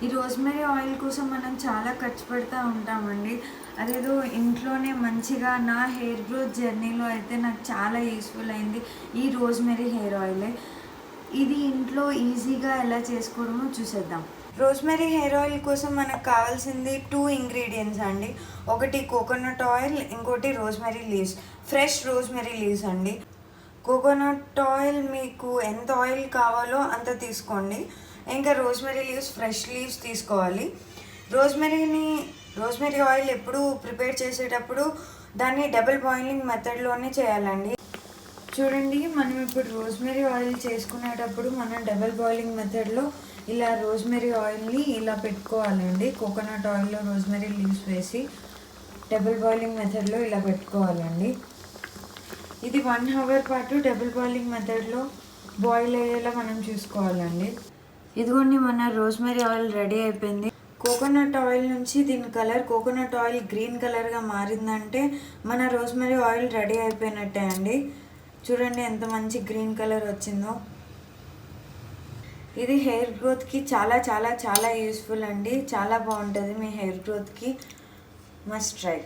ఈ rosemary oil కోసం మనం చాలా ఖర్చు పెడతా ఉంటామండి. అదేదో ఇంట్లోనే మంచిగా నా హెయిర్ గ్రోత్ జర్నీలో అయితే నాకు చాలా యూస్‌ఫుల్ అయింది ఈ రోజ్మెరీ హెయిర్ ఆయిలే. ఇది ఇంట్లో ఈజీగా ఎలా చేసుకోవడమో చూసేద్దాం. రోజ్మెరీ హెయిర్ ఆయిల్ కోసం మనకు కావాల్సింది 2 ఇంగ్రీడియెంట్స్ అండి. ఒకటి కోకోనట్ ఆయిల్, ఇంకోటి rosemary leaves. Fresh rosemary leaves అండి. కోకోనట్ ఆయిల్ మీకు ఎంత ఆయిల్ కావాలో అంత తీసుకోండి. ఇంకా రోజ్మెరీ లీవ్స్ ఫ్రెష్ లీవ్స్ తీసుకోవాలి. రోజ్మెరీ ఆయిల్ ఎప్పుడు ప్రిపేర్ చేసేటప్పుడు దాన్ని డబుల్ బాయిలింగ్ మెథడ్లోనే చేయాలండి. చూడండి, మనం ఇప్పుడు రోజ్మెరీ ఆయిల్ చేసుకునేటప్పుడు మనం డబుల్ బాయిలింగ్ మెథడ్లో ఇలా రోజ్మెరీ ఆయిల్ని ఇలా పెట్టుకోవాలండి. కోకోనట్ ఆయిల్లో రోజ్మెరీ లీవ్స్ వేసి డబుల్ బాయిలింగ్ మెథడ్లో ఇలా పెట్టుకోవాలండి. ఇది 1 అవర్ పాటు డబుల్ బాయిలింగ్ మెథడ్లో బాయిల్ అయ్యేలా మనం చూసుకోవాలండి. ఇదిగోండి, మన రోజ్మెరీ ఆయిల్ రెడీ అయిపోయింది. కోకోనట్ ఆయిల్ నుంచి దీని కలర్ కోకోనట్ ఆయిల్ గ్రీన్ కలర్గా మారిందంటే మన రోజ్మెరీ ఆయిల్ రెడీ అయిపోయినట్టే అండి. చూడండి ఎంత మంచి గ్రీన్ కలర్ వచ్చిందో. ఇది హెయిర్ గ్రోత్కి చాలా చాలా చాలా యూస్ఫుల్ అండి. చాలా బాగుంటుంది మీ హెయిర్ గ్రోత్కి. Must try.